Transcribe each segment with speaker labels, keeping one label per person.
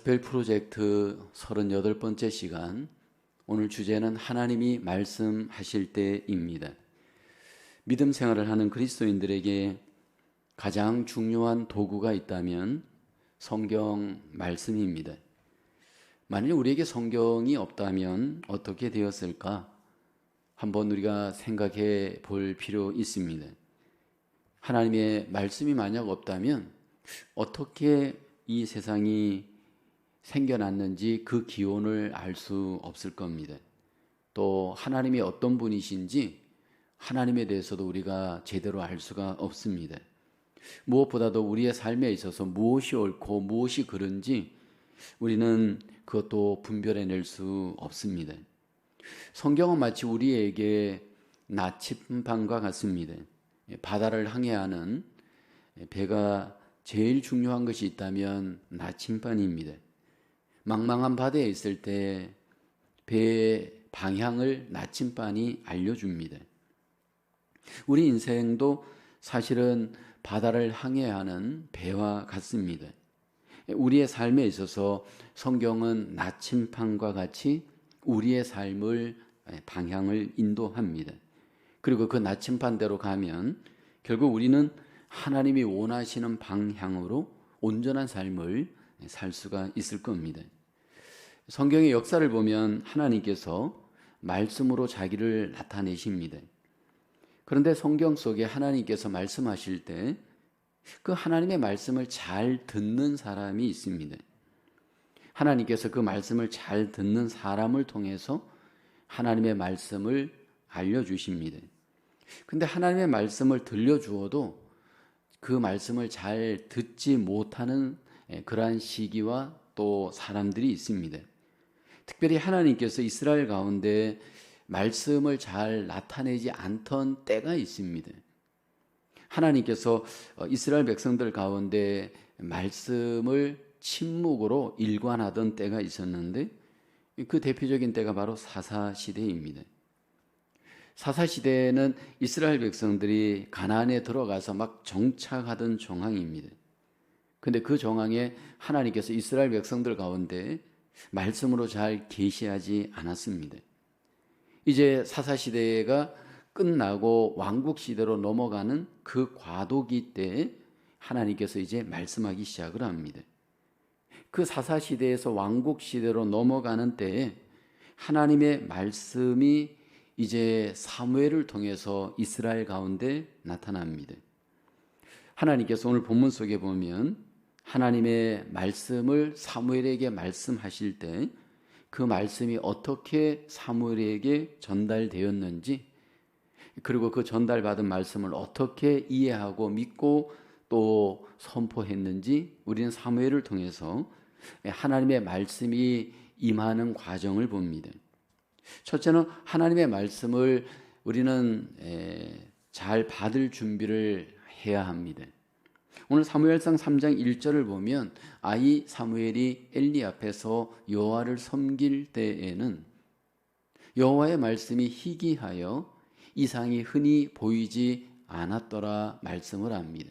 Speaker 1: 가스펠 프로젝트 38번째 시간, 오늘 주제는 하나님이 말씀하실 때입니다. 믿음 생활을 하는 그리스도인들에게 가장 중요한 도구가 있다면 성경 말씀입니다. 만일 우리에게 성경이 없다면 어떻게 되었을까? 한번 우리가 생각해 볼 필요 있습니다. 하나님의 말씀이 만약 없다면 어떻게 이 세상이 생겨났는지 그 기원을 알 수 없을 겁니다. 또 하나님이 어떤 분이신지 하나님에 대해서도 우리가 제대로 알 수가 없습니다. 무엇보다도 우리의 삶에 있어서 무엇이 옳고 무엇이 그른지 우리는 그것도 분별해낼 수 없습니다. 성경은 마치 우리에게 나침반과 같습니다. 바다를 항해하는 배가 제일 중요한 것이 있다면 나침반입니다. 망망한 바다에 있을 때 배의 방향을 나침반이 알려줍니다. 우리 인생도 사실은 바다를 항해하는 배와 같습니다. 우리의 삶에 있어서 성경은 나침반과 같이 우리의 삶을 방향을 인도합니다. 그리고 그 나침반대로 가면 결국 우리는 하나님이 원하시는 방향으로 온전한 삶을 살 수가 있을 겁니다. 성경의 역사를 보면 하나님께서 말씀으로 자기를 나타내십니다. 그런데 성경 속에 하나님께서 말씀하실 때 그 하나님의 말씀을 잘 듣는 사람이 있습니다. 하나님께서 그 말씀을 잘 듣는 사람을 통해서 하나님의 말씀을 알려주십니다. 근데 하나님의 말씀을 들려주어도 그 말씀을 잘 듣지 못하는 그러한 시기와 또 사람들이 있습니다. 특별히 하나님께서 이스라엘 가운데 말씀을 잘 나타내지 않던 때가 있습니다. 하나님께서 이스라엘 백성들 가운데 말씀을 침묵으로 일관하던 때가 있었는데 그 대표적인 때가 바로 사사시대입니다. 사사시대에는 이스라엘 백성들이 가나안에 들어가서 막 정착하던 정황입니다. 근데 그 정황에 하나님께서 이스라엘 백성들 가운데 말씀으로 잘 계시하지 않았습니다. 이제 사사시대가 끝나고 왕국시대로 넘어가는 그 과도기 때에 하나님께서 이제 말씀하기 시작을 합니다. 그 사사시대에서 왕국시대로 넘어가는 때에 하나님의 말씀이 이제 사무엘을 통해서 이스라엘 가운데 나타납니다. 하나님께서 오늘 본문 속에 보면 하나님의 말씀을 사무엘에게 말씀하실 때 그 말씀이 어떻게 사무엘에게 전달되었는지, 그리고 그 전달받은 말씀을 어떻게 이해하고 믿고 또 선포했는지 우리는 사무엘을 통해서 하나님의 말씀이 임하는 과정을 봅니다. 첫째는 하나님의 말씀을 우리는 잘 받을 준비를 해야 합니다. 오늘 사무엘상 3장 1절을 보면 아이 사무엘이 엘리 앞에서 여호와를 섬길 때에는 여호와의 말씀이 희귀하여 이상이 흔히 보이지 않았더라 말씀을 합니다.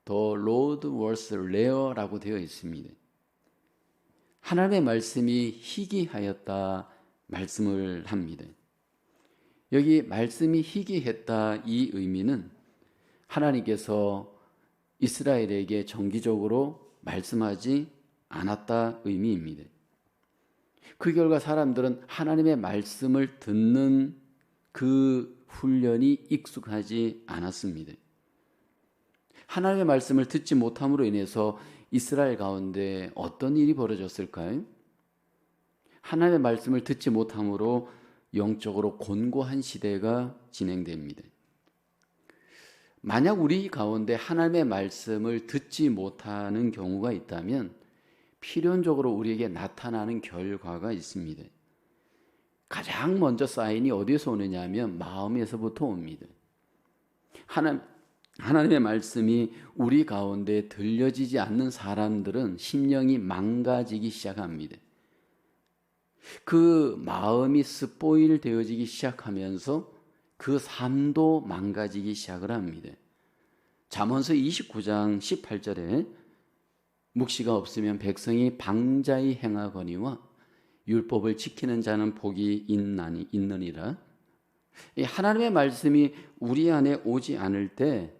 Speaker 1: The Lord was rare라고 되어 있습니다. 하나님의 말씀이 희귀하였다 말씀을 합니다. 여기 말씀이 희귀했다 이 의미는 하나님께서 이스라엘에게 정기적으로 말씀하지 않았다 의미입니다. 그 결과 사람들은 하나님의 말씀을 듣는 그 훈련이 익숙하지 않았습니다. 하나님의 말씀을 듣지 못함으로 인해서 이스라엘 가운데 어떤 일이 벌어졌을까요? 하나님의 말씀을 듣지 못함으로 영적으로 곤고한 시대가 진행됩니다. 만약 우리 가운데 하나님의 말씀을 듣지 못하는 경우가 있다면 필연적으로 우리에게 나타나는 결과가 있습니다. 가장 먼저 사인이 어디서 오느냐 하면 마음에서부터 옵니다. 하나님의 말씀이 우리 가운데 들려지지 않는 사람들은 심령이 망가지기 시작합니다. 그 마음이 스포일 되어지기 시작하면서 그 삶도 망가지기 시작을 합니다. 잠언서 29장 18절에 묵시가 없으면 백성이 방자히 행하거니와 율법을 지키는 자는 복이 있느니라. 이 하나님의 말씀이 우리 안에 오지 않을 때,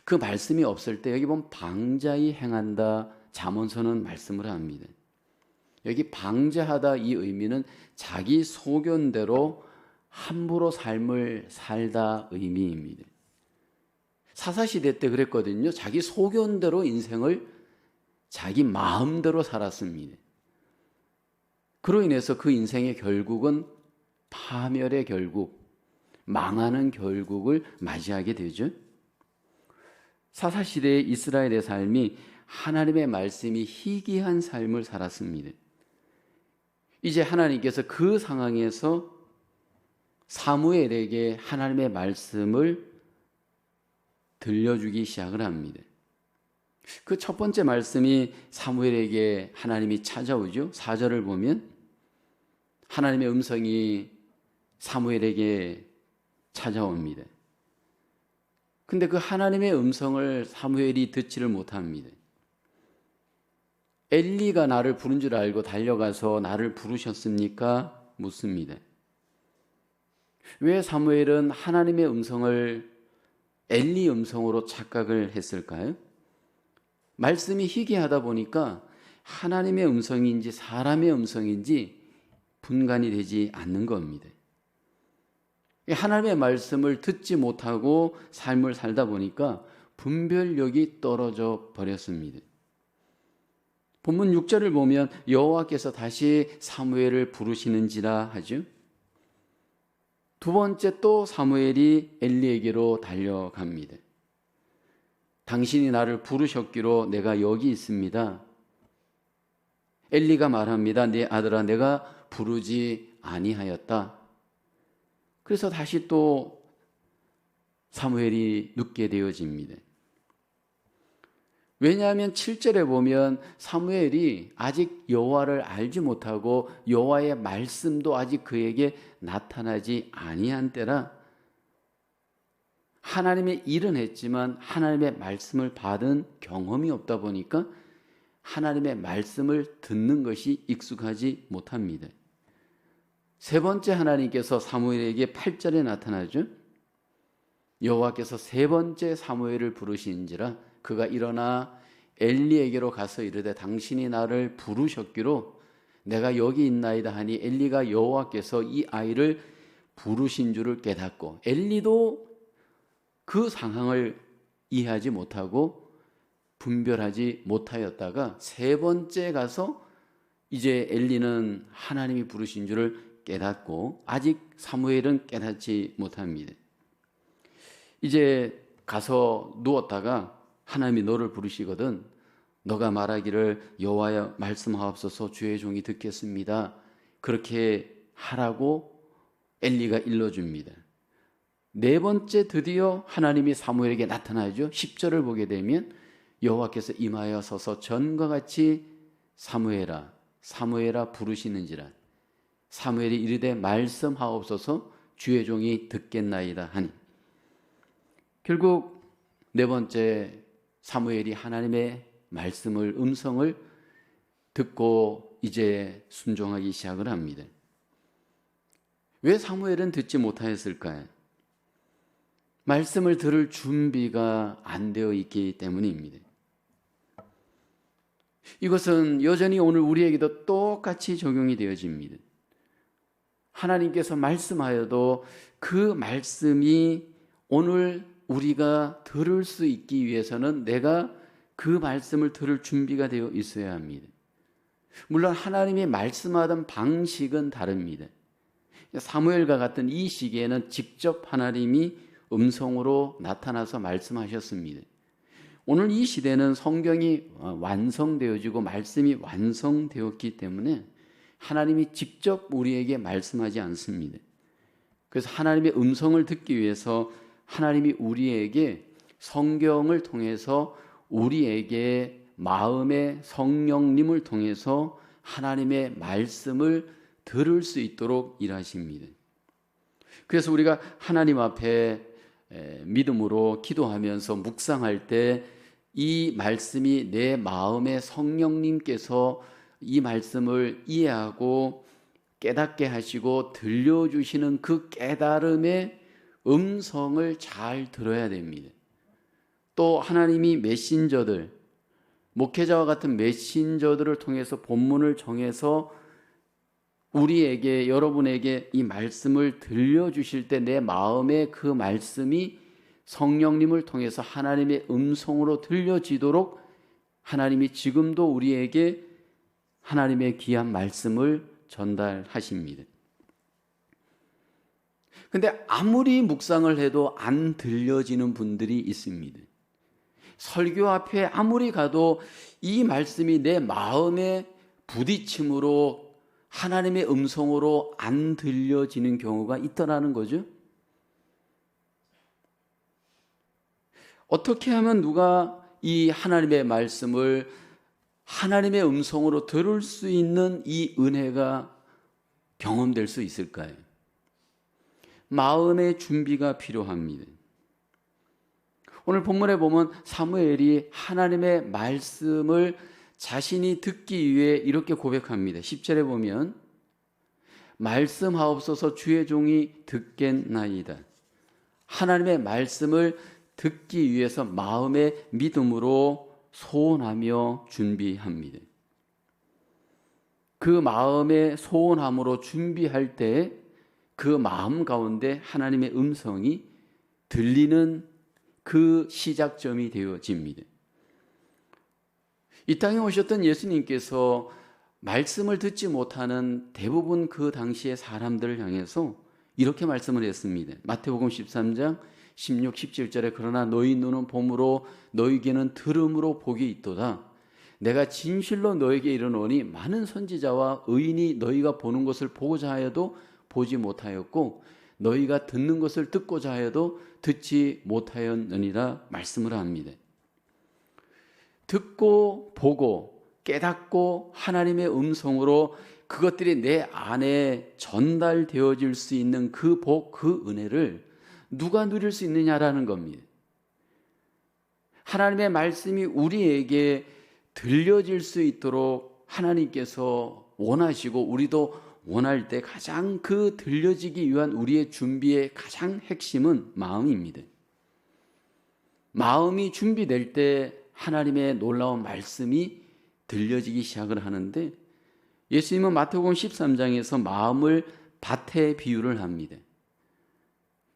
Speaker 1: 그 말씀이 없을 때 여기 보면 방자히 행한다, 잠언서는 말씀을 합니다. 여기 방자하다 이 의미는 자기 소견대로 함부로 삶을 살다 의미입니다. 사사시대 때 그랬거든요. 자기 소견대로 인생을 자기 마음대로 살았습니다. 그로 인해서 그 인생의 결국은 파멸의 결국, 망하는 결국을 맞이하게 되죠. 사사시대의 이스라엘의 삶이 하나님의 말씀이 희귀한 삶을 살았습니다. 이제 하나님께서 그 상황에서 사무엘에게 하나님의 말씀을 들려주기 시작을 합니다. 그 첫 번째 말씀이 사무엘에게 하나님이 찾아오죠. 4절을 보면 하나님의 음성이 사무엘에게 찾아옵니다. 근데 그 하나님의 음성을 사무엘이 듣지를 못합니다. 엘리가 나를 부른 줄 알고 달려가서 나를 부르셨습니까? 묻습니다. 왜 사무엘은 하나님의 음성을 엘리 음성으로 착각을 했을까요? 말씀이 희귀하다 보니까 하나님의 음성인지 사람의 음성인지 분간이 되지 않는 겁니다. 하나님의 말씀을 듣지 못하고 삶을 살다 보니까 분별력이 떨어져 버렸습니다. 본문 6절을 보면 여호와께서 다시 사무엘을 부르시는지라 하죠. 두 번째 또 사무엘이 엘리에게로 달려갑니다. 당신이 나를 부르셨기로 내가 여기 있습니다. 엘리가 말합니다. 내 아들아, 내가 부르지 아니하였다. 그래서 다시 또 사무엘이 눕게 되어집니다. 왜냐하면 7절에 보면 사무엘이 아직 여호와를 알지 못하고 여호와의 말씀도 아직 그에게 나타나지 아니한 때라 하나님의 일은 했지만 하나님의 말씀을 받은 경험이 없다 보니까 하나님의 말씀을 듣는 것이 익숙하지 못합니다. 세 번째 하나님께서 사무엘에게 8절에 나타나죠. 여호와께서 세 번째 사무엘을 부르시는지라 그가 일어나 엘리에게로 가서 이르되 당신이 나를 부르셨기로 내가 여기 있나이다 하니 엘리가 여호와께서 이 아이를 부르신 줄을 깨닫고 엘리도 그 상황을 이해하지 못하고 분별하지 못하였다가 세 번째 가서 이제 엘리는 하나님이 부르신 줄을 깨닫고 아직 사무엘은 깨닫지 못합니다. 이제 가서 누웠다가 하나님이 너를 부르시거든 너가 말하기를 여호와여 말씀하옵소서 주의 종이 듣겠습니다. 그렇게 하라고 엘리가 일러줍니다. 네 번째 드디어 하나님이 사무엘에게 나타나죠. 10절을 보게 되면 여호와께서 임하여 서서 전과 같이 사무엘아 사무엘아 부르시는지라 사무엘이 이르되 말씀하옵소서 주의 종이 듣겠나이다 하니 결국 네 번째 사무엘이 하나님의 말씀을 음성을 듣고 이제 순종하기 시작을 합니다. 왜 사무엘은 듣지 못하였을까요? 말씀을 들을 준비가 안 되어 있기 때문입니다. 이것은 여전히 오늘 우리에게도 똑같이 적용이 되어집니다. 하나님께서 말씀하여도 그 말씀이 오늘 우리가 들을 수 있기 위해서는 내가 그 말씀을 들을 준비가 되어 있어야 합니다. 물론 하나님이 말씀하던 방식은 다릅니다. 사무엘과 같은 이 시기에는 직접 하나님이 음성으로 나타나서 말씀하셨습니다. 오늘 이 시대는 성경이 완성되어지고 말씀이 완성되었기 때문에 하나님이 직접 우리에게 말씀하지 않습니다. 그래서 하나님의 음성을 듣기 위해서 하나님이 우리에게 성경을 통해서 우리에게 마음의 성령님을 통해서 하나님의 말씀을 들을 수 있도록 일하십니다. 그래서 우리가 하나님 앞에 믿음으로 기도하면서 묵상할 때 이 말씀이 내 마음에 성령님께서 이 말씀을 이해하고 깨닫게 하시고 들려주시는 그 깨달음의 음성을 잘 들어야 됩니다. 또 하나님이 메신저들, 목회자와 같은 메신저들을 통해서 본문을 정해서 우리에게, 여러분에게 이 말씀을 들려주실 때 내 마음에 그 말씀이 성령님을 통해서 하나님의 음성으로 들려지도록 하나님이 지금도 우리에게 하나님의 귀한 말씀을 전달하십니다. 근데 아무리 묵상을 해도 안 들려지는 분들이 있습니다. 설교 앞에 아무리 가도 이 말씀이 내 마음에 부딪힘으로 하나님의 음성으로 안 들려지는 경우가 있더라는 거죠. 어떻게 하면 누가 이 하나님의 말씀을 하나님의 음성으로 들을 수 있는 이 은혜가 경험될 수 있을까요? 마음의 준비가 필요합니다. 오늘 본문에 보면 사무엘이 하나님의 말씀을 자신이 듣기 위해 이렇게 고백합니다. 10절에 보면 말씀하옵소서 주의 종이 듣겠나이다. 하나님의 말씀을 듣기 위해서 마음의 믿음으로 소원하며 준비합니다. 그 마음의 소원함으로 준비할 때 그 마음 가운데 하나님의 음성이 들리는 그 시작점이 되어집니다. 이 땅에 오셨던 예수님께서 말씀을 듣지 못하는 대부분 그 당시의 사람들을 향해서 이렇게 말씀을 했습니다. 마태복음 13장 16, 17절에 그러나 너희 눈은 봄으로 너희 귀는 들음으로 복이 있도다. 내가 진실로 너에게 이르노니 많은 선지자와 의인이 너희가 보는 것을 보고자 하여도 보지 못하였고 너희가 듣는 것을 듣고자 하여도 듣지 못하였느니라 말씀을 합니다. 듣고 보고 깨닫고 하나님의 음성으로 그것들이 내 안에 전달되어질 수 있는 그 복, 그 은혜를 누가 누릴 수 있느냐라는 겁니다. 하나님의 말씀이 우리에게 들려질 수 있도록 하나님께서 원하시고 우리도 원할 때 가장 그 들려지기 위한 우리의 준비의 가장 핵심은 마음입니다. 마음이 준비될 때 하나님의 놀라운 말씀이 들려지기 시작을 하는데 예수님은 마태복음 13장에서 마음을 밭에 비유를 합니다.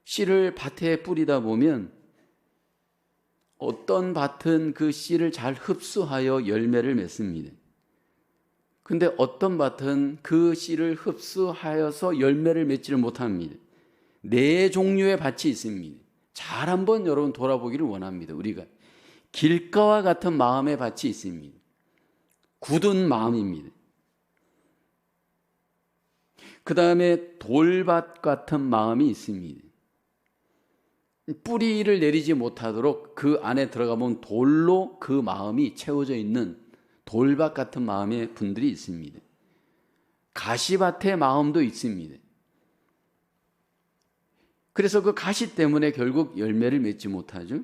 Speaker 1: 씨를 밭에 뿌리다 보면 어떤 밭은 그 씨를 잘 흡수하여 열매를 맺습니다. 근데 어떤 밭은 그 씨를 흡수하여서 열매를 맺지를 못합니다. 네 종류의 밭이 있습니다. 잘 한번 여러분 돌아보기를 원합니다. 우리가 길가와 같은 마음의 밭이 있습니다. 굳은 마음입니다. 그 다음에 돌밭 같은 마음이 있습니다. 뿌리를 내리지 못하도록 그 안에 들어가면 돌로 그 마음이 채워져 있는 돌밭 같은 마음의 분들이 있습니다. 가시밭의 마음도 있습니다. 그래서 그 가시 때문에 결국 열매를 맺지 못하죠.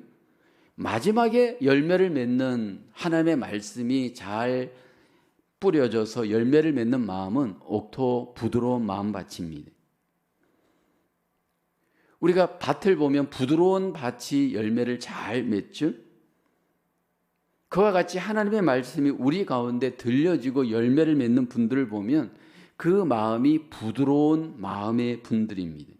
Speaker 1: 마지막에 열매를 맺는 하나님의 말씀이 잘 뿌려져서 열매를 맺는 마음은 옥토 부드러운 마음밭입니다. 우리가 밭을 보면 부드러운 밭이 열매를 잘 맺죠. 그와 같이 하나님의 말씀이 우리 가운데 들려지고 열매를 맺는 분들을 보면 그 마음이 부드러운 마음의 분들입니다.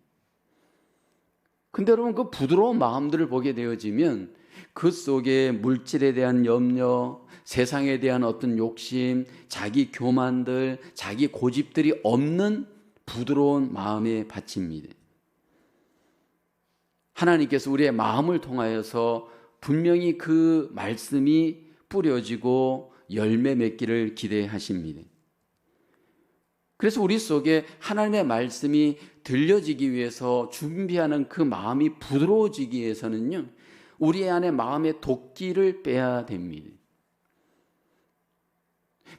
Speaker 1: 근데 여러분 그 부드러운 마음들을 보게 되어지면 그 속에 물질에 대한 염려, 세상에 대한 어떤 욕심, 자기 교만들, 자기 고집들이 없는 부드러운 마음의 밭입니다. 하나님께서 우리의 마음을 통하여서 분명히 그 말씀이 뿌려지고 열매 맺기를 기대하십니다. 그래서 우리 속에 하나님의 말씀이 들려지기 위해서 준비하는 그 마음이 부드러워지기 위해서는요, 우리 안에 마음의 도끼를 빼야 됩니다.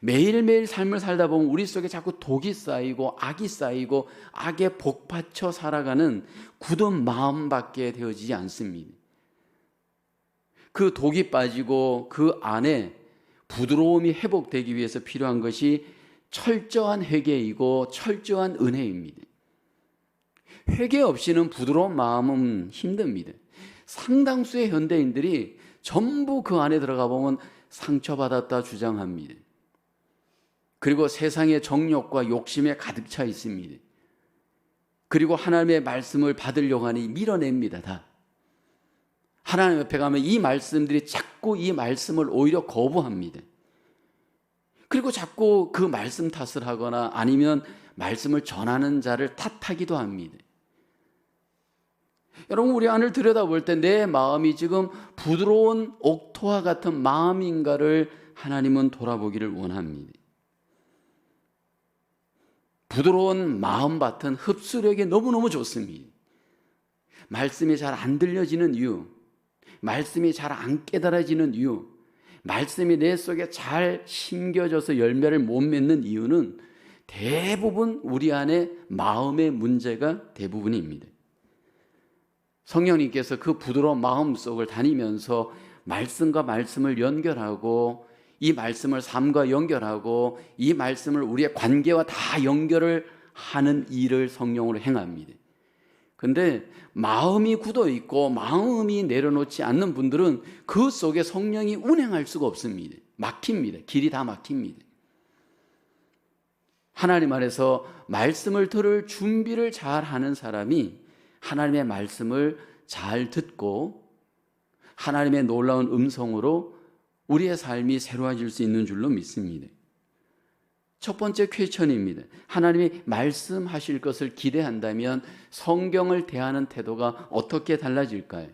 Speaker 1: 매일매일 삶을 살다 보면 우리 속에 자꾸 독이 쌓이고 악이 쌓이고 악에 복받쳐 살아가는 굳은 마음밖에 되어지지 않습니다. 그 독이 빠지고 그 안에 부드러움이 회복되기 위해서 필요한 것이 철저한 회개이고 철저한 은혜입니다. 회개 없이는 부드러운 마음은 힘듭니다. 상당수의 현대인들이 전부 그 안에 들어가 보면 상처받았다 주장합니다. 그리고 세상의 정욕과 욕심에 가득 차 있습니다. 그리고 하나님의 말씀을 받으려고 하니 밀어냅니다. 다. 하나님 옆에 가면 이 말씀들이 자꾸 이 말씀을 오히려 거부합니다. 그리고 자꾸 그 말씀 탓을 하거나 아니면 말씀을 전하는 자를 탓하기도 합니다. 여러분, 우리 안을 들여다볼 때 내 마음이 지금 부드러운 옥토와 같은 마음인가를 하나님은 돌아보기를 원합니다. 부드러운 마음밭은 흡수력이 너무너무 좋습니다. 말씀이 잘 안 들려지는 이유, 말씀이 잘 안 깨달아지는 이유, 말씀이 내 속에 잘 심겨져서 열매를 못 맺는 이유는 대부분 우리 안에 마음의 문제가 대부분입니다. 성령님께서 그 부드러운 마음 속을 다니면서 말씀과 말씀을 연결하고 이 말씀을 삶과 연결하고 이 말씀을 우리의 관계와 다 연결을 하는 일을 성령으로 행합니다. 근데 마음이 굳어 있고 마음이 내려놓지 않는 분들은 그 속에 성령이 운행할 수가 없습니다. 막힙니다. 길이 다 막힙니다. 하나님 안에서 말씀을 들을 준비를 잘 하는 사람이 하나님의 말씀을 잘 듣고 하나님의 놀라운 음성으로 우리의 삶이 새로워질 수 있는 줄로 믿습니다. 첫 번째 퀘스천입니다. 하나님이 말씀하실 것을 기대한다면 성경을 대하는 태도가 어떻게 달라질까요?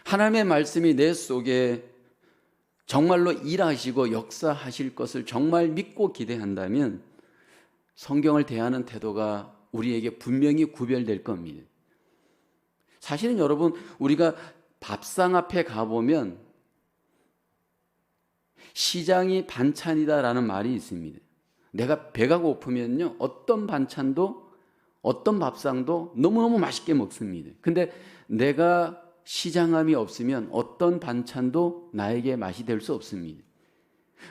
Speaker 1: 하나님의 말씀이 내 속에 정말로 일하시고 역사하실 것을 정말 믿고 기대한다면 성경을 대하는 태도가 우리에게 분명히 구별될 겁니다. 사실은 여러분, 우리가 밥상 앞에 가보면 시장이 반찬이다라는 말이 있습니다. 내가 배가 고프면요, 어떤 반찬도 어떤 밥상도 너무너무 맛있게 먹습니다. 근데 내가 시장함이 없으면 어떤 반찬도 나에게 맛이 될 수 없습니다.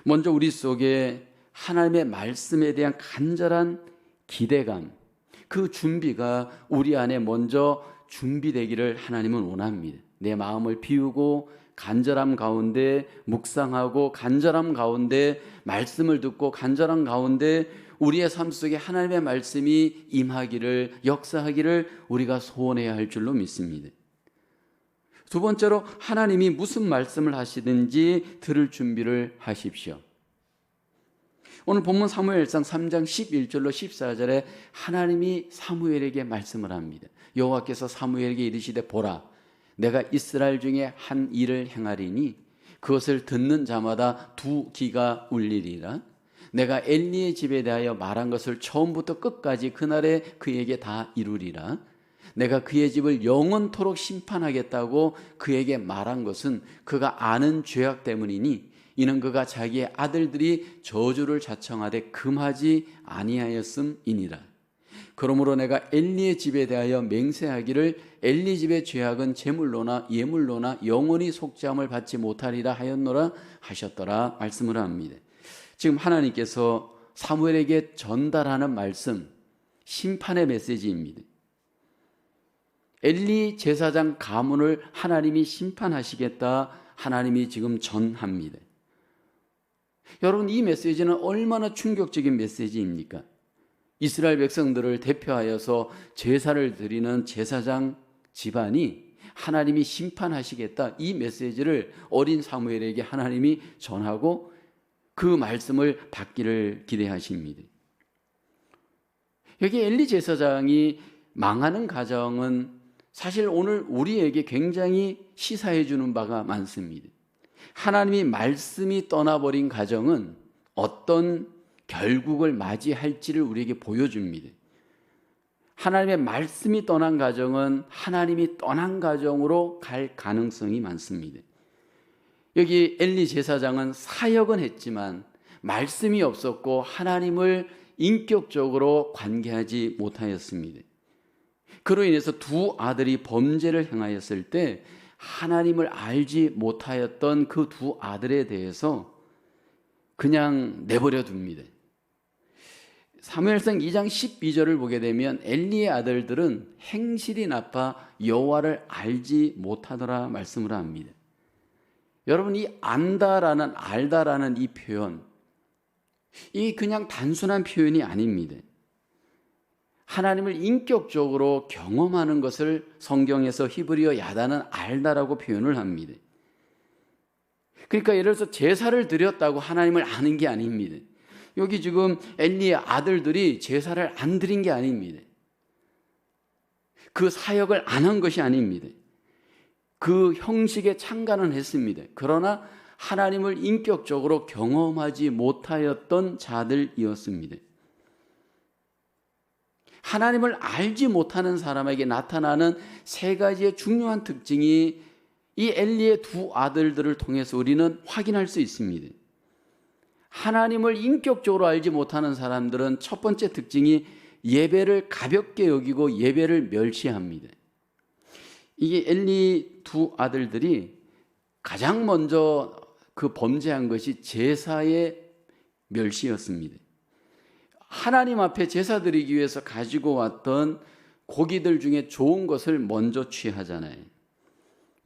Speaker 1: 먼저 우리 속에 하나님의 말씀에 대한 간절한 기대감, 그 준비가 우리 안에 먼저 준비되기를 하나님은 원합니다. 내 마음을 비우고 간절함 가운데 묵상하고 간절함 가운데 말씀을 듣고 간절함 가운데 우리의 삶 속에 하나님의 말씀이 임하기를, 역사하기를 우리가 소원해야 할 줄로 믿습니다. 두 번째로 하나님이 무슨 말씀을 하시든지 들을 준비를 하십시오. 오늘 본문 사무엘상 3장 11절로 14절에 하나님이 사무엘에게 말씀을 합니다. 여호와께서 사무엘에게 이르시되 보라, 내가 이스라엘 중에 한 일을 행하리니 그것을 듣는 자마다 두 귀가 울리리라. 내가 엘리의 집에 대하여 말한 것을 처음부터 끝까지 그날에 그에게 다 이루리라. 내가 그의 집을 영원토록 심판하겠다고 그에게 말한 것은 그가 아는 죄악 때문이니 이는 그가 자기의 아들들이 저주를 자청하되 금하지 아니하였음이니라. 그러므로 내가 엘리의 집에 대하여 맹세하기를 엘리 집의 죄악은 제물로나 예물로나 영원히 속죄함을 받지 못하리라 하였노라 하셨더라 말씀을 합니다. 지금 하나님께서 사무엘에게 전달하는 말씀, 심판의 메시지입니다. 엘리 제사장 가문을 하나님이 심판하시겠다, 하나님이 지금 전합니다. 여러분, 이 메시지는 얼마나 충격적인 메시지입니까? 이스라엘 백성들을 대표하여서 제사를 드리는 제사장 집안이 하나님이 심판하시겠다, 이 메시지를 어린 사무엘에게 하나님이 전하고 그 말씀을 받기를 기대하십니다. 여기 엘리 제사장이 망하는 가정은 사실 오늘 우리에게 굉장히 시사해 주는 바가 많습니다. 하나님이 말씀이 떠나버린 가정은 어떤 결국을 맞이할지를 우리에게 보여줍니다. 하나님의 말씀이 떠난 가정은 하나님이 떠난 가정으로 갈 가능성이 많습니다. 여기 엘리 제사장은 사역은 했지만 말씀이 없었고 하나님을 인격적으로 관계하지 못하였습니다. 그로 인해서 두 아들이 범죄를 행하였을 때 하나님을 알지 못하였던 그 두 아들에 대해서 그냥 내버려 둡니다. 사무엘상 2장 12절을 보게 되면 엘리의 아들들은 행실이 나빠 여호와를 알지 못하더라 말씀을 합니다. 여러분, 이 안다라는, 알다라는 이 표현, 이 그냥 단순한 표현이 아닙니다. 하나님을 인격적으로 경험하는 것을 성경에서 히브리어 야다는 알다라고 표현을 합니다. 그러니까 예를 들어서 제사를 드렸다고 하나님을 아는 게 아닙니다. 여기 지금 엘리의 아들들이 제사를 안 드린 게 아닙니다. 그 사역을 안 한 것이 아닙니다. 그 형식에 참가는 했습니다. 그러나 하나님을 인격적으로 경험하지 못하였던 자들이었습니다. 하나님을 알지 못하는 사람에게 나타나는 세 가지의 중요한 특징이 이 엘리의 두 아들들을 통해서 우리는 확인할 수 있습니다. 하나님을 인격적으로 알지 못하는 사람들은 첫 번째 특징이 예배를 가볍게 여기고 예배를 멸시합니다. 이게 엘리 두 아들들이 가장 먼저 그 범죄한 것이 제사의 멸시였습니다. 하나님 앞에 제사 드리기 위해서 가지고 왔던 고기들 중에 좋은 것을 먼저 취하잖아요.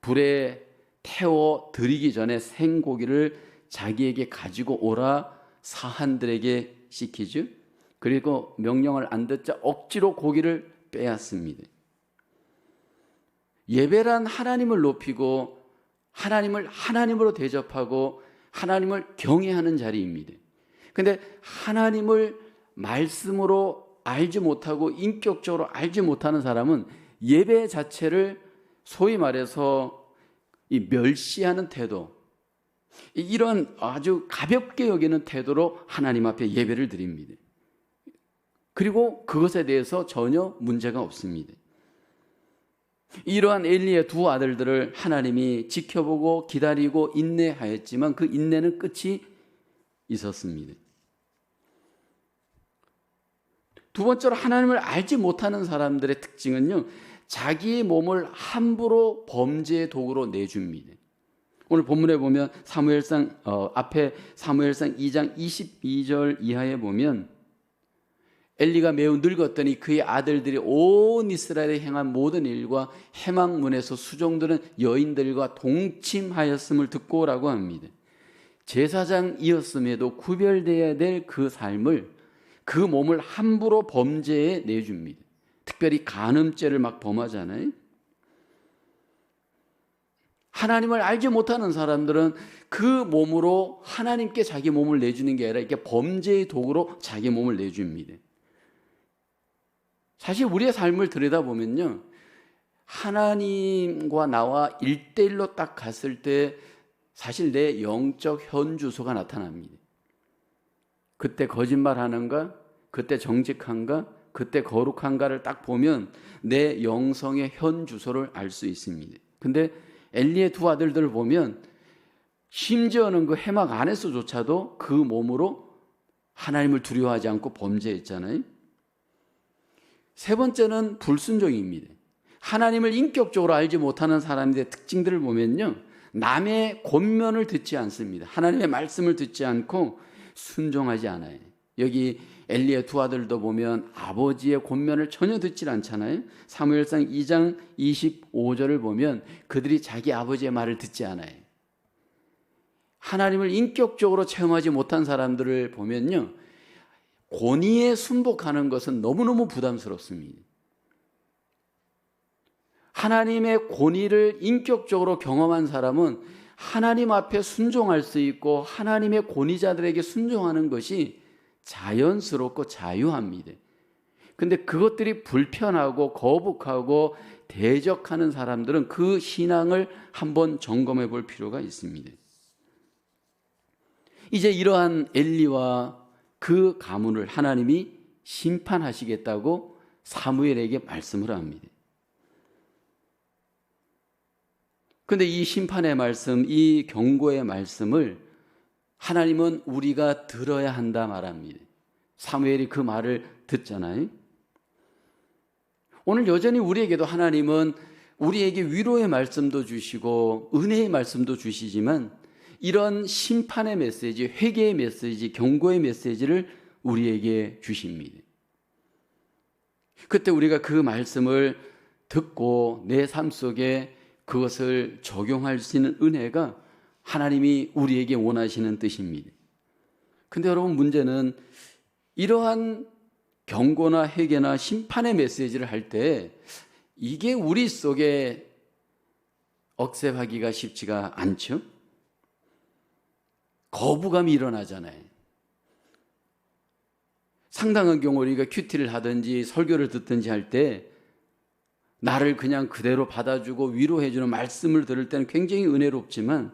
Speaker 1: 불에 태워 드리기 전에 생고기를 자기에게 가지고 오라 사한들에게 시키죠. 그리고 명령을 안 듣자 억지로 고기를 빼앗습니다. 예배란 하나님을 높이고 하나님을 하나님으로 대접하고 하나님을 경외하는 자리입니다. 그런데 하나님을 말씀으로 알지 못하고 인격적으로 알지 못하는 사람은 예배 자체를 소위 말해서 이 멸시하는 태도, 이런 아주 가볍게 여기는 태도로 하나님 앞에 예배를 드립니다. 그리고 그것에 대해서 전혀 문제가 없습니다. 이러한 엘리의 두 아들들을 하나님이 지켜보고 기다리고 인내하였지만 그 인내는 끝이 있었습니다. 두 번째로 하나님을 알지 못하는 사람들의 특징은요, 자기의 몸을 함부로 범죄의 도구로 내줍니다. 오늘 본문에 보면 앞에 사무엘상 2장 22절 이하에 보면 엘리가 매우 늙었더니 그의 아들들이 온 이스라엘에 행한 모든 일과 해망문에서 수종드는 여인들과 동침하였음을 듣고라고 합니다. 제사장이었음에도 구별되어야 될 그 삶을, 그 몸을 함부로 범죄에 내줍니다. 특별히 간음죄를 막 범하잖아요. 하나님을 알지 못하는 사람들은 그 몸으로 하나님께 자기 몸을 내주는 게 아니라 이렇게 범죄의 도구로 자기 몸을 내줍니다. 사실 우리의 삶을 들여다보면요, 하나님과 나와 1대1로 딱 갔을 때 사실 내 영적 현주소가 나타납니다. 그때 거짓말하는가, 그때 정직한가, 그때 거룩한가를 딱 보면 내 영성의 현주소를 알 수 있습니다. 근데 엘리의 두 아들들을 보면 심지어는 그 해막 안에서조차도 그 몸으로 하나님을 두려워하지 않고 범죄했잖아요. 세 번째는 불순종입니다. 하나님을 인격적으로 알지 못하는 사람들의 특징들을 보면요, 남의 권면을 듣지 않습니다. 하나님의 말씀을 듣지 않고 순종하지 않아요. 여기 엘리의 두 아들도 보면 아버지의 권면을 전혀 듣지 않잖아요. 사무엘상 2장 25절을 보면 그들이 자기 아버지의 말을 듣지 않아요. 하나님을 인격적으로 체험하지 못한 사람들을 보면요, 권위에 순복하는 것은 너무너무 부담스럽습니다. 하나님의 권위를 인격적으로 경험한 사람은 하나님 앞에 순종할 수 있고 하나님의 권위자들에게 순종하는 것이 자연스럽고 자유합니다. 근데 그것들이 불편하고 거북하고 대적하는 사람들은 그 신앙을 한번 점검해 볼 필요가 있습니다. 이제 이러한 엘리와 그 가문을 하나님이 심판하시겠다고 사무엘에게 말씀을 합니다. 그런데 이 심판의 말씀, 이 경고의 말씀을 하나님은 우리가 들어야 한다 말합니다. 사무엘이 그 말을 듣잖아요. 오늘 여전히 우리에게도 하나님은 우리에게 위로의 말씀도 주시고 은혜의 말씀도 주시지만 이런 심판의 메시지, 회개의 메시지, 경고의 메시지를 우리에게 주십니다. 그때 우리가 그 말씀을 듣고 내 삶 속에 그것을 적용할 수 있는 은혜가 하나님이 우리에게 원하시는 뜻입니다. 근데 여러분, 문제는 이러한 경고나 회개나 심판의 메시지를 할 때 이게 우리 속에 억셉하기가 쉽지가 않죠? 거부감이 일어나잖아요. 상당한 경우 우리가 큐티를 하든지 설교를 듣든지 할 때 나를 그냥 그대로 받아주고 위로해주는 말씀을 들을 때는 굉장히 은혜롭지만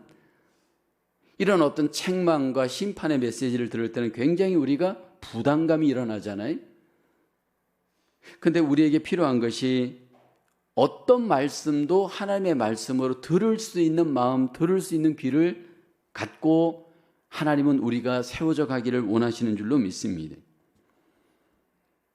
Speaker 1: 이런 어떤 책망과 심판의 메시지를 들을 때는 굉장히 우리가 부담감이 일어나잖아요. 근데 우리에게 필요한 것이 어떤 말씀도 하나님의 말씀으로 들을 수 있는 마음, 들을 수 있는 귀를 갖고 하나님은 우리가 세워져 가기를 원하시는 줄로 믿습니다.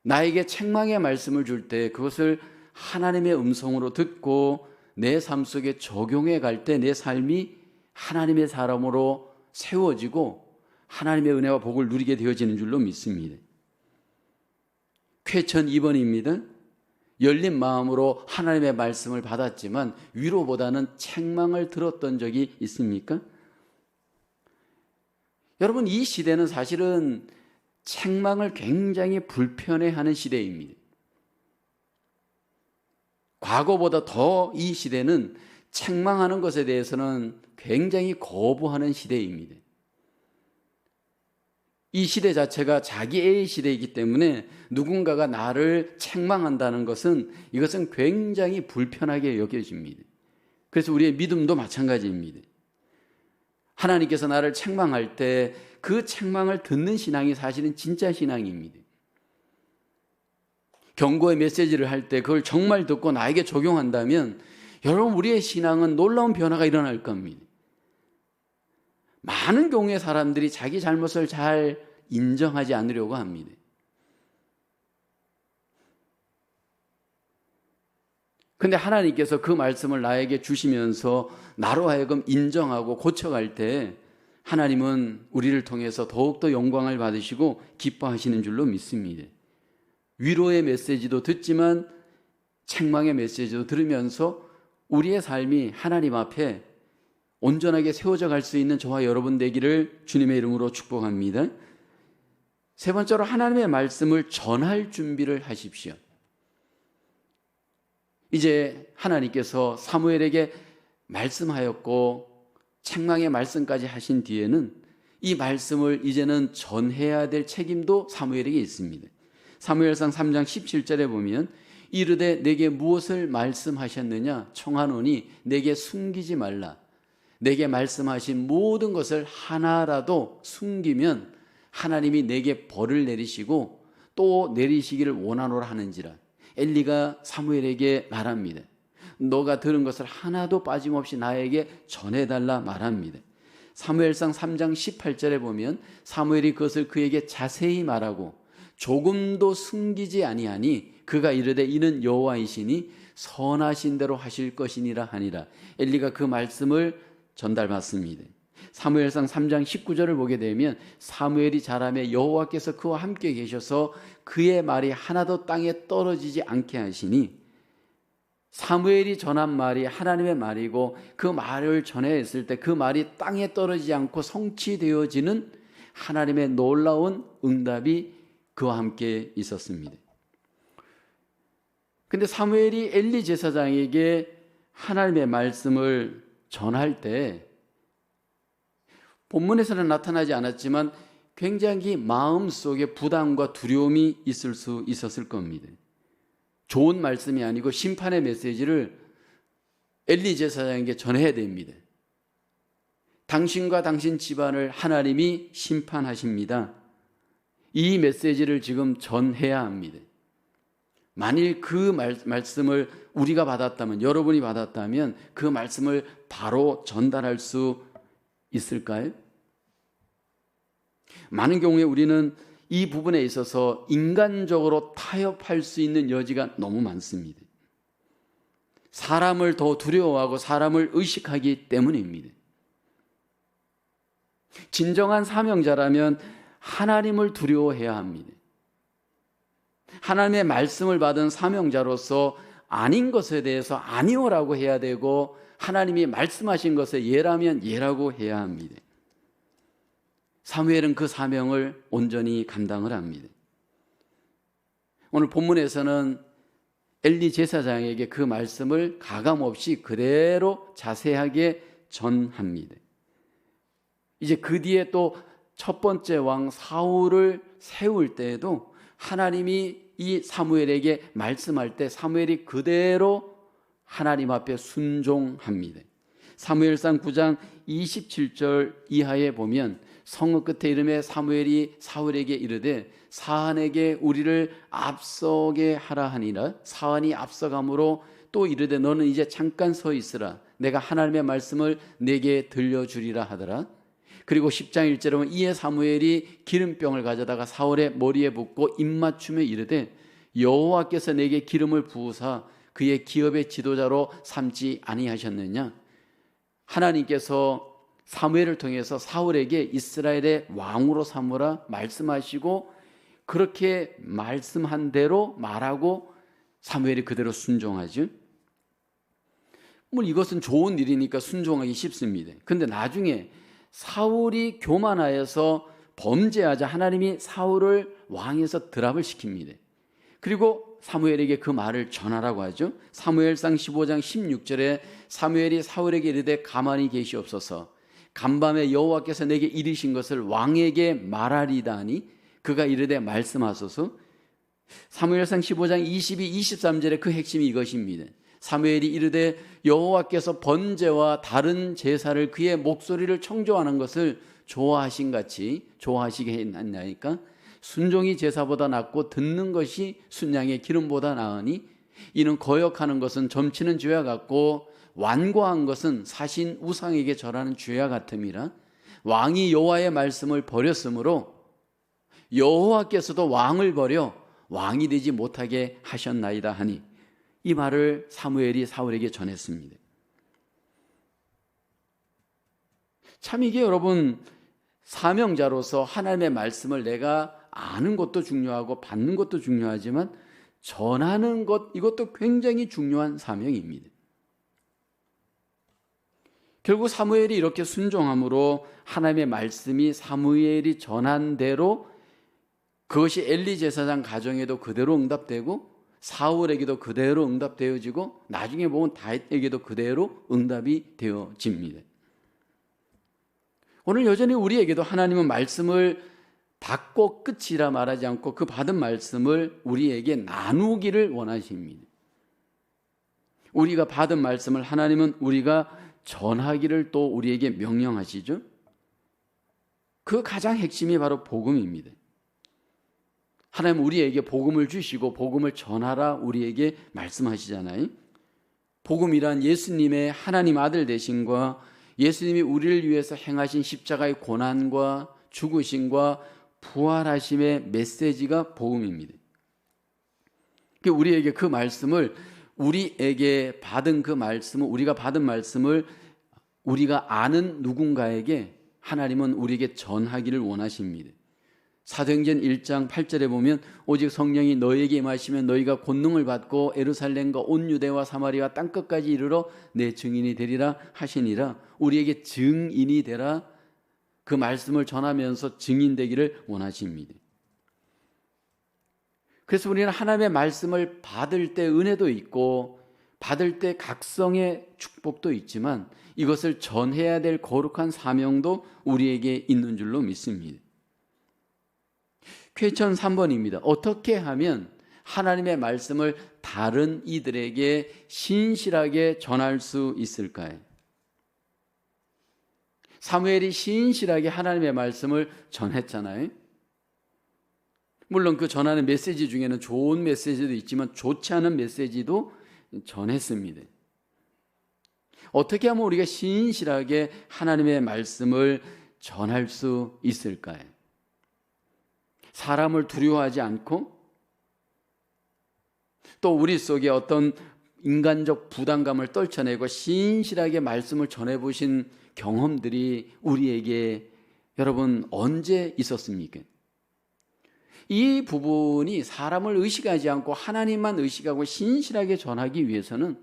Speaker 1: 나에게 책망의 말씀을 줄 때 그것을 하나님의 음성으로 듣고 내 삶 속에 적용해 갈 때 내 삶이 하나님의 사람으로 세워지고 하나님의 은혜와 복을 누리게 되어지는 줄로 믿습니다. 쾌천 2번입니다. 열린 마음으로 하나님의 말씀을 받았지만 위로보다는 책망을 들었던 적이 있습니까? 여러분, 이 시대는 사실은 책망을 굉장히 불편해하는 시대입니다. 과거보다 더 이 시대는 책망하는 것에 대해서는 굉장히 거부하는 시대입니다. 이 시대 자체가 자기애의 시대이기 때문에 누군가가 나를 책망한다는 것은 이것은 굉장히 불편하게 여겨집니다. 그래서 우리의 믿음도 마찬가지입니다. 하나님께서 나를 책망할 때 그 책망을 듣는 신앙이 사실은 진짜 신앙입니다. 경고의 메시지를 할 때 그걸 정말 듣고 나에게 적용한다면 여러분, 우리의 신앙은 놀라운 변화가 일어날 겁니다. 많은 경우의 사람들이 자기 잘못을 잘 인정하지 않으려고 합니다. 근데 하나님께서 그 말씀을 나에게 주시면서 나로 하여금 인정하고 고쳐갈 때 하나님은 우리를 통해서 더욱더 영광을 받으시고 기뻐하시는 줄로 믿습니다. 위로의 메시지도 듣지만 책망의 메시지도 들으면서 우리의 삶이 하나님 앞에 온전하게 세워져 갈 수 있는 저와 여러분 되기를 주님의 이름으로 축복합니다. 세 번째로 하나님의 말씀을 전할 준비를 하십시오. 이제 하나님께서 사무엘에게 말씀하였고 책망의 말씀까지 하신 뒤에는 이 말씀을 이제는 전해야 될 책임도 사무엘에게 있습니다. 사무엘상 3장 17절에 보면 이르되 내게 무엇을 말씀하셨느냐 청하노니 내게 숨기지 말라. 내게 말씀하신 모든 것을 하나라도 숨기면 하나님이 내게 벌을 내리시고 또 내리시기를 원하노라 하는지라. 엘리가 사무엘에게 말합니다. 너가 들은 것을 하나도 빠짐없이 나에게 전해달라 말합니다. 사무엘상 3장 18절에 보면 사무엘이 그것을 그에게 자세히 말하고 조금도 숨기지 아니하니 그가 이르되 이는 여호와이시니 선하신 대로 하실 것이니라 하니라. 엘리가 그 말씀을 전달받습니다. 사무엘상 3장 19절을 보게 되면 사무엘이 자라매 여호와께서 그와 함께 계셔서 그의 말이 하나도 땅에 떨어지지 않게 하시니 사무엘이 전한 말이 하나님의 말이고 그 말을 전했을 때 그 말이 땅에 떨어지지 않고 성취되어지는 하나님의 놀라운 응답이 그와 함께 있었습니다. 근데 사무엘이 엘리 제사장에게 하나님의 말씀을 전할 때 본문에서는 나타나지 않았지만 굉장히 마음속에 부담과 두려움이 있을 수 있었을 겁니다. 좋은 말씀이 아니고 심판의 메시지를 엘리 제사장에게 전해야 됩니다. 당신과 당신 집안을 하나님이 심판하십니다. 이 메시지를 지금 전해야 합니다. 만일 그 말씀을 우리가 받았다면, 여러분이 받았다면 그 말씀을 바로 전달할 수 있을까요? 많은 경우에 우리는 이 부분에 있어서 인간적으로 타협할 수 있는 여지가 너무 많습니다. 사람을 더 두려워하고 사람을 의식하기 때문입니다. 진정한 사명자라면 하나님을 두려워해야 합니다. 하나님의 말씀을 받은 사명자로서 아닌 것에 대해서 아니오라고 해야 되고, 하나님이 말씀하신 것에 예라면 예라고 해야 합니다. 사무엘은 그 사명을 온전히 감당을 합니다. 오늘 본문에서는 엘리 제사장에게 그 말씀을 가감없이 그대로 자세하게 전합니다. 이제 그 뒤에 또 첫 번째 왕 사울을 세울 때에도 하나님이 이 사무엘에게 말씀할 때 사무엘이 그대로 하나님 앞에 순종합니다. 사무엘상 9장 27절 이하에 보면 성읍 끝에 이름에 사무엘이 사울에게 이르되 사한에게 우리를 앞서게 하라 하니라. 사한이 앞서감으로 또 이르되 너는 이제 잠깐 서 있으라. 내가 하나님의 말씀을 내게 들려주리라 하더라. 그리고 10장 1절에 보면 이에 사무엘이 기름병을 가져다가 사울의 머리에 붓고 입맞춤에 이르되 여호와께서 내게 기름을 부으사 그의 기업의 지도자로 삼지 아니하셨느냐. 하나님께서 사무엘을 통해서 사울에게 이스라엘의 왕으로 삼으라 말씀하시고 그렇게 말씀한 대로 말하고 사무엘이 그대로 순종하죠. 이것은 좋은 일이니까 순종하기 쉽습니다. 그런데 나중에 사울이 교만하여서 범죄하자 하나님이 사울을 왕에서 드랍을 시킵니다. 그리고 사무엘에게 그 말을 전하라고 하죠. 사무엘상 15장 16절에 사무엘이 사울에게 이르되 가만히 계시옵소서. 간밤에 여호와께서 내게 이르신 것을 왕에게 말하리다 하니 그가 이르되 말씀하소서. 사무엘상 15장 22, 23절에 그 핵심이 이것입니다. 사무엘이 이르되 여호와께서 번제와 다른 제사를 그의 목소리를 청조하는 것을 좋아하신 같이 좋아하시게 했나이까. 순종이 제사보다 낫고 듣는 것이 순양의 기름보다 나으니 이는 거역하는 것은 점치는 죄와 같고 완고한 것은 사신 우상에게 절하는 죄와 같음이라. 왕이 여호와의 말씀을 버렸으므로 여호와께서도 왕을 버려 왕이 되지 못하게 하셨나이다 하니 이 말을 사무엘이 사울에게 전했습니다. 참 이게 여러분 사명자로서 하나님의 말씀을 내가 아는 것도 중요하고 받는 것도 중요하지만 전하는 것 이것도 굉장히 중요한 사명입니다. 결국 사무엘이 이렇게 순종함으로 하나님의 말씀이 사무엘이 전한 대로 그것이 엘리 제사장 가정에도 그대로 응답되고 사울에게도 그대로 응답되어지고 나중에 보면 다윗에게도 그대로 응답이 되어집니다. 오늘 여전히 우리에게도 하나님은 말씀을 받고 끝이라 말하지 않고 그 받은 말씀을 우리에게 나누기를 원하십니다. 우리가 받은 말씀을 하나님은 우리가 전하기를 또 우리에게 명령하시죠. 그 가장 핵심이 바로 복음입니다. 하나님 우리에게 복음을 주시고 복음을 전하라 우리에게 말씀하시잖아요. 복음이란 예수님의 하나님 아들 되심과 예수님이 우리를 위해서 행하신 십자가의 고난과 죽으심과 부활하심의 메시지가 복음입니다. 우리에게 그 말씀을 우리에게 받은 그 말씀을 우리가 받은 말씀을 우리가 아는 누군가에게 하나님은 우리에게 전하기를 원하십니다. 사도행전 1장 8절에 보면 오직 성령이 너희에게 임하시면 너희가 권능을 받고 예루살렘과 온 유대와 사마리아 땅끝까지 이르러 내 증인이 되리라 하시니라. 우리에게 증인이 되라 그 말씀을 전하면서 증인되기를 원하십니다. 그래서 우리는 하나님의 말씀을 받을 때 은혜도 있고 받을 때 각성의 축복도 있지만 이것을 전해야 될 거룩한 사명도 우리에게 있는 줄로 믿습니다. 퀘스천 3번입니다. 어떻게 하면 하나님의 말씀을 다른 이들에게 신실하게 전할 수 있을까요? 사무엘이 신실하게 하나님의 말씀을 전했잖아요. 물론 그 전하는 메시지 중에는 좋은 메시지도 있지만 좋지 않은 메시지도 전했습니다. 어떻게 하면 우리가 신실하게 하나님의 말씀을 전할 수 있을까요? 사람을 두려워하지 않고 또 우리 속에 어떤 인간적 부담감을 떨쳐내고 신실하게 말씀을 전해보신 경험들이 우리에게 여러분 언제 있었습니까? 이 부분이 사람을 의식하지 않고 하나님만 의식하고 신실하게 전하기 위해서는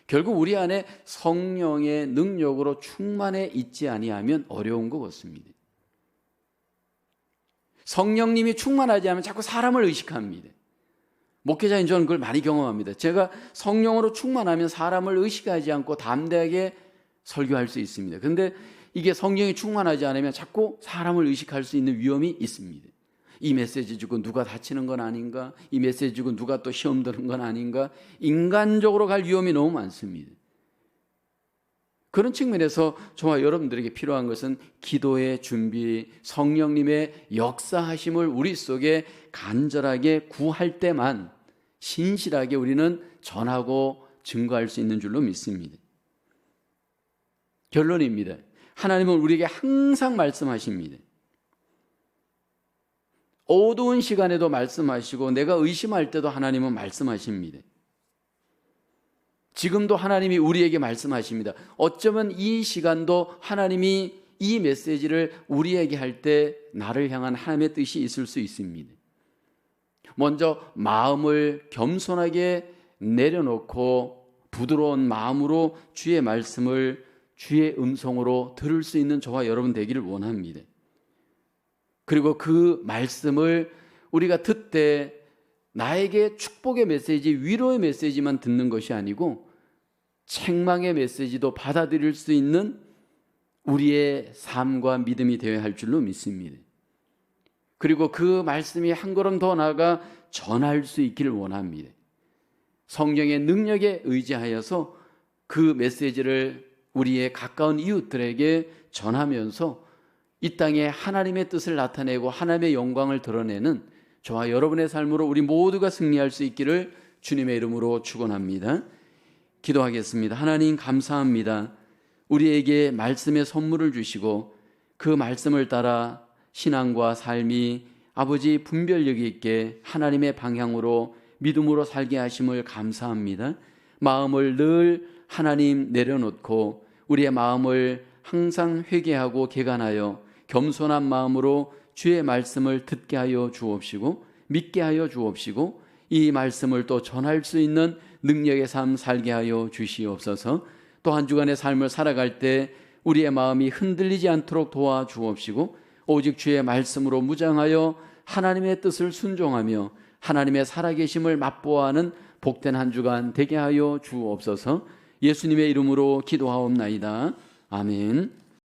Speaker 1: 결국 우리 안에 성령의 능력으로 충만해 있지 아니하면 어려운 것 같습니다. 성령님이 충만하지 않으면 자꾸 사람을 의식합니다. 목회자인 저는 그걸 많이 경험합니다. 제가 성령으로 충만하면 사람을 의식하지 않고 담대하게 설교할 수 있습니다. 그런데 이게 성령이 충만하지 않으면 자꾸 사람을 의식할 수 있는 위험이 있습니다. 이 메시지 주고 누가 다치는 건 아닌가? 이 메시지 주고 누가 또 시험 드는 건 아닌가? 인간적으로 갈 위험이 너무 많습니다. 그런 측면에서 저와 여러분들에게 필요한 것은 기도의 준비, 성령님의 역사하심을 우리 속에 간절하게 구할 때만 신실하게 우리는 전하고 증거할 수 있는 줄로 믿습니다. 결론입니다. 하나님은 우리에게 항상 말씀하십니다. 어두운 시간에도 말씀하시고 내가 의심할 때도 하나님은 말씀하십니다. 지금도 하나님이 우리에게 말씀하십니다. 어쩌면 이 시간도 하나님이 이 메시지를 우리에게 할 때 나를 향한 하나님의 뜻이 있을 수 있습니다. 먼저 마음을 겸손하게 내려놓고 부드러운 마음으로 주의 말씀을 주의 음성으로 들을 수 있는 저와 여러분 되기를 원합니다. 그리고 그 말씀을 우리가 듣되 나에게 축복의 메시지, 위로의 메시지만 듣는 것이 아니고 책망의 메시지도 받아들일 수 있는 우리의 삶과 믿음이 되어야 할 줄로 믿습니다. 그리고 그 말씀이 한 걸음 더 나아가 전할 수 있기를 원합니다. 성령의 능력에 의지하여서 그 메시지를 우리의 가까운 이웃들에게 전하면서 이 땅에 하나님의 뜻을 나타내고 하나님의 영광을 드러내는 저와 여러분의 삶으로 우리 모두가 승리할 수 있기를 주님의 이름으로 축원합니다. 기도하겠습니다. 하나님 감사합니다. 우리에게 말씀의 선물을 주시고 그 말씀을 따라 신앙과 삶이 아버지 분별력 있게 하나님의 방향으로 믿음으로 살게 하심을 감사합니다. 마음을 늘 하나님 내려놓고 우리의 마음을 항상 회개하고 개간하여 겸손한 마음으로 주의 말씀을 듣게 하여 주옵시고 믿게 하여 주옵시고 이 말씀을 또 전할 수 있는 능력의 삶 살게 하여 주시옵소서. 또 한 주간의 삶을 살아갈 때 우리의 마음이 흔들리지 않도록 도와주옵시고 오직 주의 말씀으로 무장하여 하나님의 뜻을 순종하며 하나님의 살아계심을 맛보아하는 복된 한 주간 되게 하여 주옵소서. 예수님의 이름으로 기도하옵나이다. 아멘.